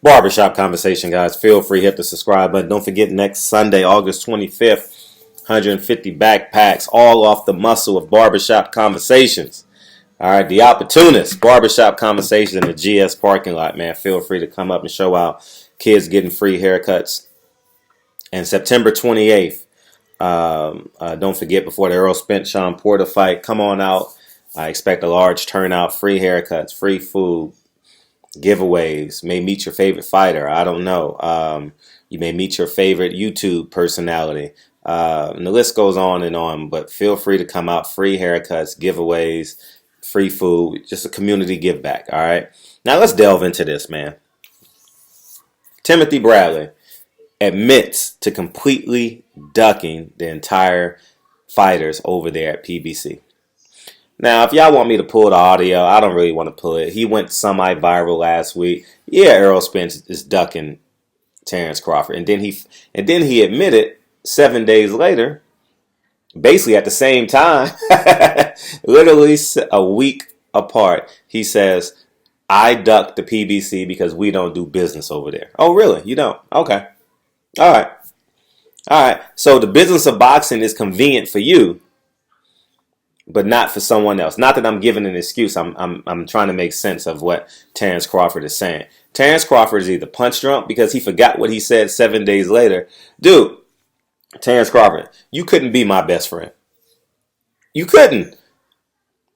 Barbershop conversation, guys. Feel free, hit the subscribe button. Don't forget, next Sunday, August 25th, 150 backpacks, all off the muscle of barbershop conversations. All right, the opportunist, barbershop conversation in the GS parking lot, man. Feel free to come up and show out. Kids getting free haircuts. And September 28th, don't forget, before the Earl Spence Sean Porter fight, come on out. I expect a large turnout, free haircuts, free food, giveaways. May meet your favorite fighter. I don't know. You may meet your favorite YouTube personality. And the list goes on, but feel free to come out. Free haircuts, giveaways, free food, just a community give back. All right. Now let's delve into this, man. Timothy Bradley admits to completely ducking the entire fighters over there at PBC. Now, if y'all want me to pull the audio, I don't really want to pull it. He went semi-viral last week. Yeah, Errol Spence is ducking Terrence Crawford, and then he admitted 7 days later, basically at the same time, literally a week apart, he says, "I ducked the PBC because we don't do business over there." Oh, really? You don't? Okay. All right. All right. So the business of boxing is convenient for you, but not for someone else. Not that I'm giving an excuse. I'm trying to make sense of what Terrence Crawford is saying. Terrence Crawford is either punch drunk because he forgot what he said 7 days later. Dude, Terrence Crawford, you couldn't be my best friend. You couldn't.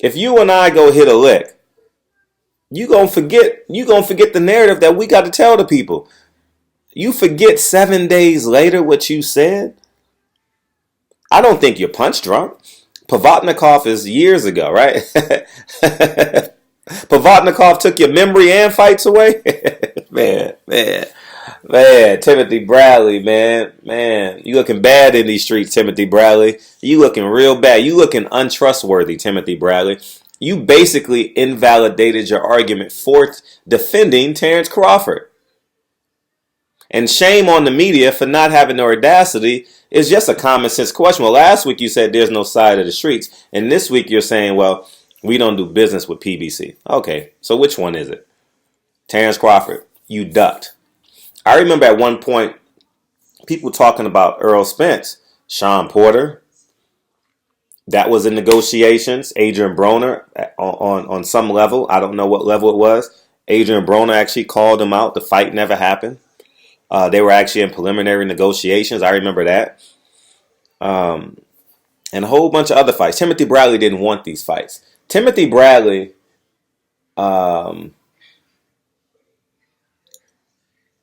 If you and I go hit a lick, you gonna forget the narrative that we got to tell the people. You forget 7 days later what you said? I don't think you're punch drunk. Pavatnikov is years ago, right? Pavatnikov took your memory and fights away? man. Timothy Bradley, man. You looking bad in these streets, Timothy Bradley. You looking real bad. You looking untrustworthy, Timothy Bradley. You basically invalidated your argument for defending Terrence Crawford. And shame on the media for not having the audacity. Is just a common sense question. Well, last week you said there's no side of the streets. And this week you're saying, well, we don't do business with PBC. Okay, so which one is it? Terrence Crawford, you ducked. I remember at one point people talking about Earl Spence, Sean Porter. That was in negotiations. Adrian Broner on some level. I don't know what level it was. Adrian Broner actually called him out. The fight never happened. They were actually in preliminary negotiations. I remember that. And a whole bunch of other fights. Timothy Bradley didn't want these fights. Timothy Bradley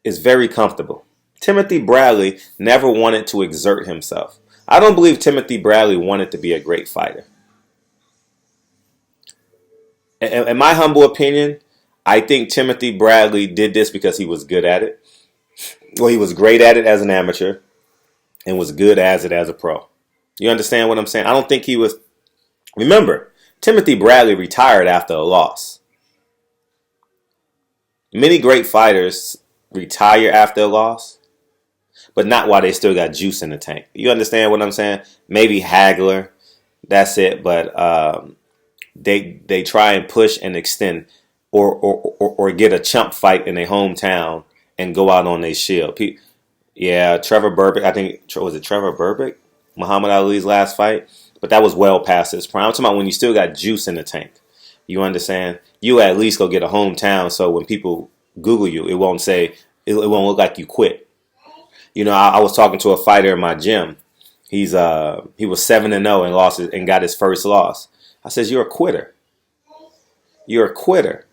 is very comfortable. Timothy Bradley never wanted to exert himself. I don't believe Timothy Bradley wanted to be a great fighter. In my humble opinion, I think Timothy Bradley did this because he was good at it. Well, he was great at it as an amateur and was good as it as a pro. You understand what I'm saying? I don't think he was. Remember, Timothy Bradley retired after a loss. Many great fighters retire after a loss, but not while they still got juice in the tank. You understand what I'm saying? Maybe Hagler, that's it. But they try and push and extend or get a chump fight in their hometown and go out on their shield. Yeah, Trevor Berbick, I think, was it Trevor Berbick? Muhammad Ali's last fight? But that was well past his prime. I'm talking about when you still got juice in the tank. You understand? You at least go get a hometown so when people Google you, it won't look like you quit. You know, I was talking to a fighter in my gym. He was 7-0 and lost and got his first loss. I said, "You're a quitter. You're a quitter."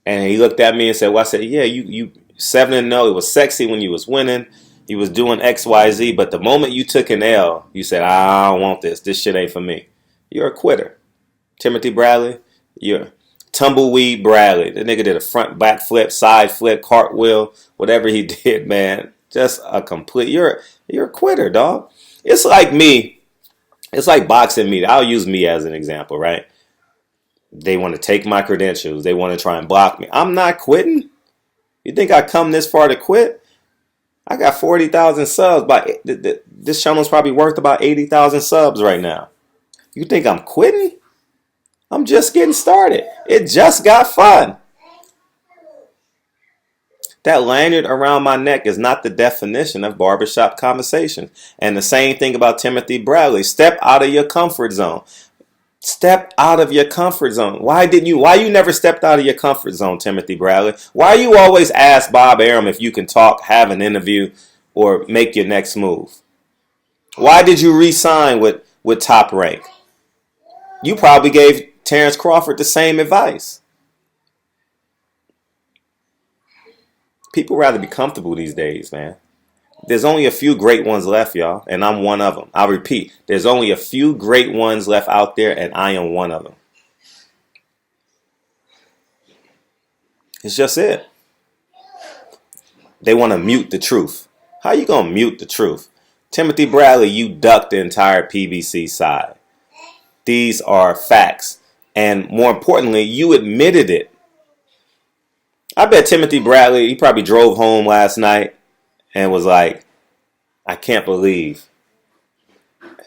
And he looked at me and said, "Well," I said, "Yeah, you 7-0. It was sexy when you was winning. You was doing X, Y, Z. But the moment you took an L, you said, I don't want this. This shit ain't for me." You're a quitter. Timothy Bradley, you're Tumbleweed Bradley. The nigga did a front back flip, side flip, cartwheel, whatever he did, man. Just a complete. You're a quitter, dog. It's like me. It's like boxing me. I'll use me as an example, right? They want to take my credentials. They want to try and block me. I'm not quitting. You think I come this far to quit? I got 40,000 subs. This channel's probably worth about 80,000 subs right now. You think I'm quitting? I'm just getting started. It just got fun. That lanyard around my neck is not the definition of barbershop conversation. And the same thing about Timothy Bradley. Step out of your comfort zone. Step out of your comfort zone. Why you never stepped out of your comfort zone, Timothy Bradley? Why you always ask Bob Arum if you can talk, have an interview, or make your next move? Why did you re-sign with Top Rank? You probably gave Terrence Crawford the same advice. People rather be comfortable these days, man. There's only a few great ones left, y'all, and I'm one of them. I'll repeat, there's only a few great ones left out there, and I am one of them. It's just it. They want to mute the truth. How you going to mute the truth? Timothy Bradley, you ducked the entire PBC side. These are facts. And more importantly, you admitted it. I bet Timothy Bradley, he probably drove home last night and was like, I can't believe.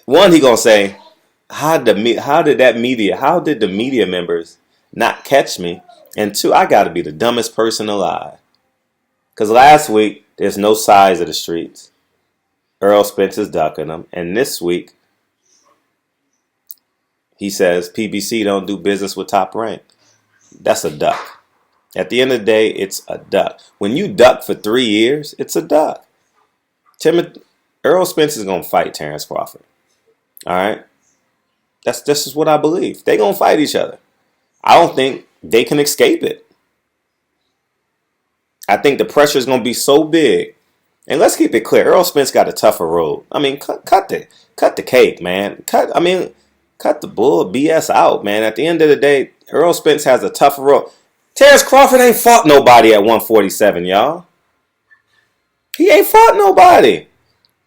One, he gonna say, how did the media members not catch me? And two, I gotta be the dumbest person alive. Because last week, there's no size of the streets. Earl Spencer's ducking them. And this week, he says PBC don't do business with Top Rank. That's a duck. At the end of the day, it's a duck. When you duck for 3 years, it's a duck. Earl Spencer's going to fight Terrence Crawford. All right? This is what I believe. They're going to fight each other. I don't think they can escape it. I think the pressure is going to be so big. And let's keep it clear. Earl Spence got a tougher road. I mean, cut the cake, man. Cut the bull BS out, man. At the end of the day, Earl Spence has a tougher road. Terrence Crawford ain't fought nobody at 147, y'all. He ain't fought nobody.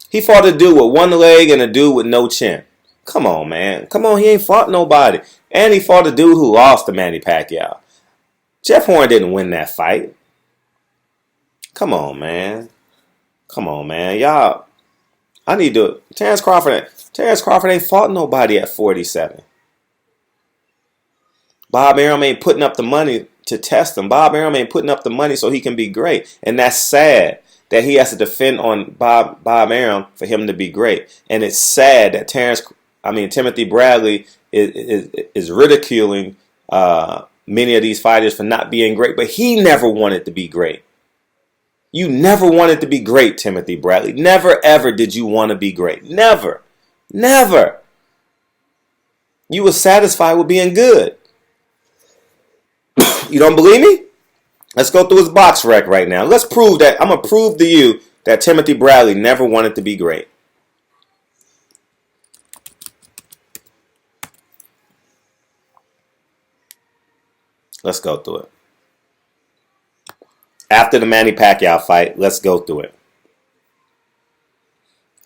He fought a dude with one leg and a dude with no chin. Come on, man. Come on, he ain't fought nobody. And he fought a dude who lost to Manny Pacquiao. Jeff Horn didn't win that fight. Come on, man. Y'all, I need to... Terrence Crawford ain't fought nobody at 47. Bob Arum ain't putting up the money to test him. Bob Arum ain't putting up the money so he can be great. And that's sad that he has to defend on Bob Arum for him to be great. And it's sad that Timothy Bradley is ridiculing many of these fighters for not being great. But he never wanted to be great. You never wanted to be great, Timothy Bradley. Never, ever did you want to be great. Never. Never. You were satisfied with being good. You don't believe me? Let's go through his box rec right now. Let's prove that. I'm going to prove to you that Timothy Bradley never wanted to be great. Let's go through it. After the Manny Pacquiao fight, let's go through it.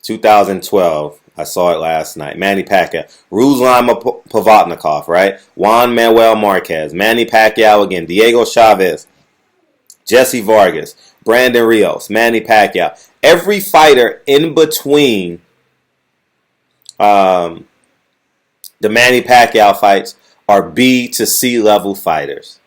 2012, I saw it last night. Manny Pacquiao, Ruslan Pavatnikov, right? Juan Manuel Marquez, Manny Pacquiao again, Diego Chavez, Jesse Vargas, Brandon Rios, Manny Pacquiao. Every fighter in between the Manny Pacquiao fights are B to C level fighters.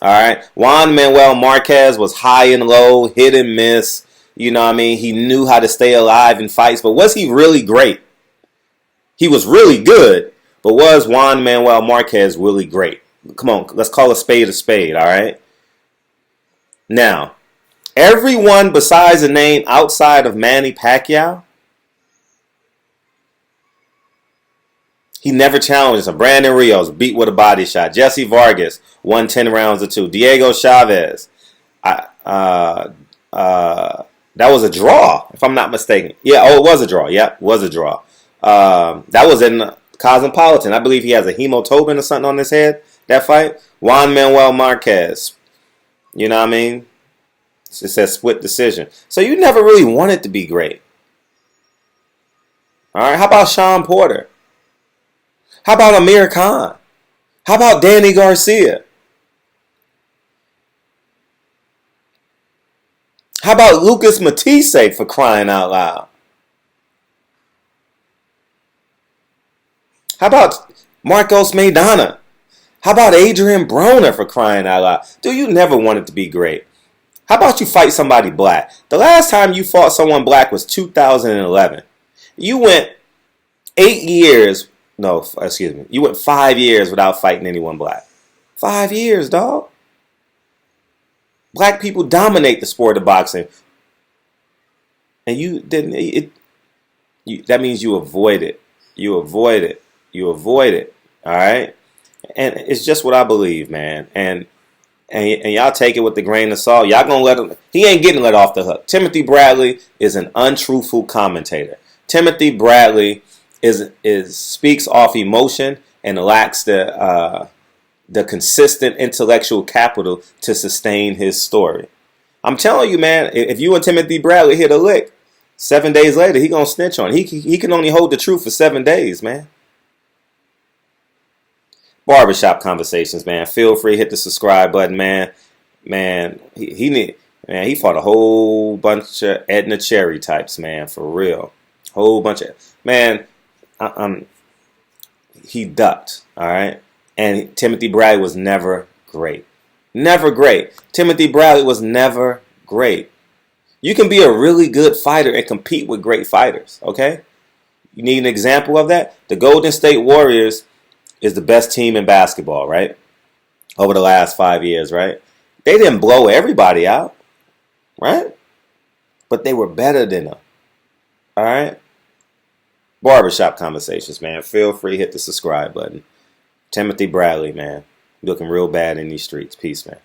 All right. Juan Manuel Marquez was high and low, hit and miss. You know what I mean? He knew how to stay alive in fights. But was he really great? He was really good. But was Juan Manuel Marquez really great? Come on. Let's call a spade, all right? Now, everyone besides the name outside of Manny Pacquiao, he never challenged him. Brandon Rios beat with a body shot. Jesse Vargas won 10 rounds to 2. Diego Chavez, that was a draw, if I'm not mistaken. Yeah, it was a draw. Yep, was a draw. That was in Cosmopolitan. I believe he has a hemotoben or something on his head, that fight. Juan Manuel Marquez. You know what I mean? It says split decision. So you never really wanted to be great. All right, how about Sean Porter? How about Amir Khan? How about Danny Garcia? How about Lucas Matisse, for crying out loud? How about Marcos Maidana? How about Adrian Broner, for crying out loud? Dude, you never wanted to be great. How about you fight somebody black? The last time you fought someone black was 2011. You went 8 years. No, excuse me. You went 5 years without fighting anyone black. 5 years, dog. Black people dominate the sport of boxing, and you didn't. That means you avoid it. You avoid it. You avoid it. All right. And it's just what I believe, man. And y'all take it with the grain of salt. Y'all gonna let him. He ain't getting let off the hook. Timothy Bradley is an untruthful commentator. Timothy Bradley is speaks off emotion and lacks the consistent intellectual capital to sustain his story. I'm telling you, man. If you and Timothy Bradley hit a lick, 7 days later he gonna snitch on it. He can only hold the truth for 7 days, man. Barbershop Conversations, man. Feel free to hit the subscribe button, man. Man, he fought a whole bunch of Edna Cherry types, man, for real. Whole bunch of man. He ducked, all right. And Timothy Bradley was never great. Never great. Timothy Bradley was never great. You can be a really good fighter and compete with great fighters, okay? You need an example of that? The Golden State Warriors is the best team in basketball, right? Over the last 5 years, right? They didn't blow everybody out, right? But they were better than them, all right? Barbershop Conversations, man. Feel free to hit the subscribe button. Timothy Bradley, man. Looking real bad in these streets. Peace, man.